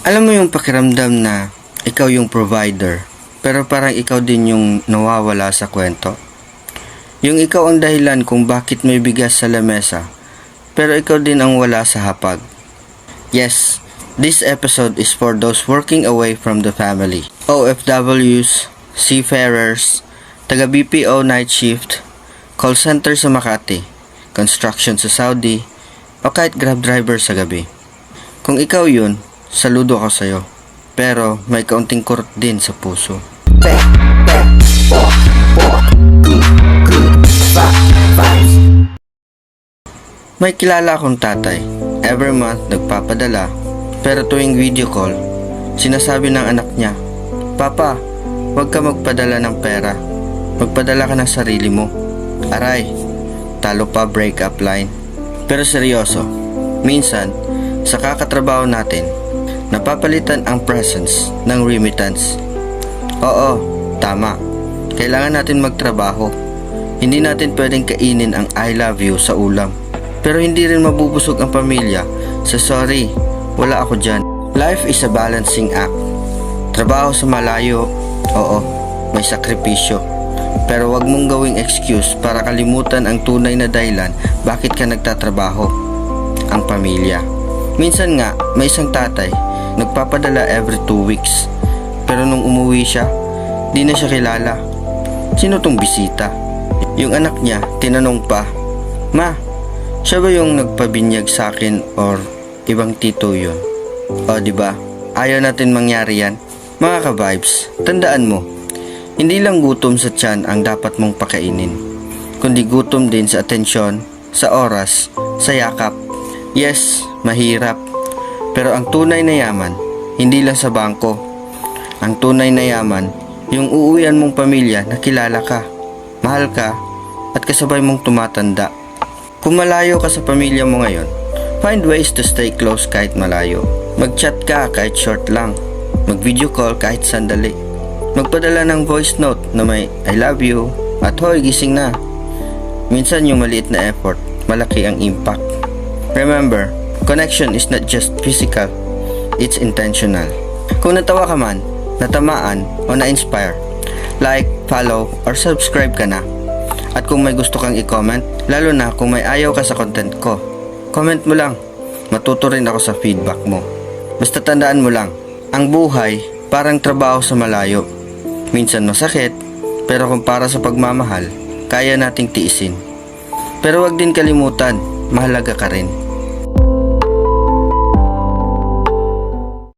Alam mo yung pakiramdam na ikaw yung provider, pero parang ikaw din yung nawawala sa kwento? Yung ikaw ang dahilan kung bakit may bigas sa lamesa, pero ikaw din ang wala sa hapag. Yes, this episode is for those working away from the family. OFWs, seafarers, taga-BPO night shift, call center sa Makati, construction sa Saudi, o kahit grab driver sa gabi. Kung ikaw yun, saludo ako sa'yo. Pero may kaunting kurot din sa puso. May kilala akong tatay. Every month nagpapadala. Pero tuwing video call, sinasabi ng anak niya, "Papa, huwag ka magpadala ng pera. Magpadala ka ng sarili mo." Aray, talo pa break-up line. Pero seryoso, minsan, sa kakatrabaho natin, napapalitan ang presence ng remittance. Oo, tama. Kailangan natin magtrabaho. Hindi natin pwedeng kainin ang I love you sa ulam. Pero hindi rin mabubusog ang pamilya sa sorry, wala ako dyan. Life is a balancing act. Trabaho sa malayo, oo, may sakripisyo. Pero wag mong gawing excuse para kalimutan ang tunay na dahilan bakit ka nagtatrabaho, ang pamilya. Minsan nga, may isang tatay, nagpapadala every 2 weeks. Pero nung umuwi siya, di na siya kilala. Sino tong bisita? Yung anak niya, tinanong pa, "Ma, siya ba yung nagpabinyag sa akin or ibang tito yun?" O diba, ayaw natin mangyari yan. Mga ka-vibes, tandaan mo, hindi lang gutom sa tiyan ang dapat mong pakainin, kundi gutom din sa atensyon, sa oras, sa yakap. Yes, mahirap. Pero ang tunay na yaman, hindi lang sa bangko. Ang tunay na yaman, yung uuwian mong pamilya na kilala ka, mahal ka, at kasabay mong tumatanda. Kung malayo ka sa pamilya mo ngayon, find ways to stay close kahit malayo. Mag-chat ka kahit short lang. Mag-video call kahit sandali. Magpadala ng voice note na may "I love you" at "Hoy, gising na." Minsan yung maliit na effort, malaki ang impact. Remember, connection is not just physical, it's intentional. Kung natawa ka man, natamaan o na-inspire, like, follow, or subscribe ka na. At kung may gusto kang i-comment, lalo na kung may ayaw ka sa content ko, comment mo lang. Matuto rin ako sa feedback mo. Basta tandaan mo lang, ang buhay parang trabaho sa malayo. Minsan masakit, pero kung para sa pagmamahal, kaya nating tiisin. Pero wag din kalimutan, mahalaga ka rin.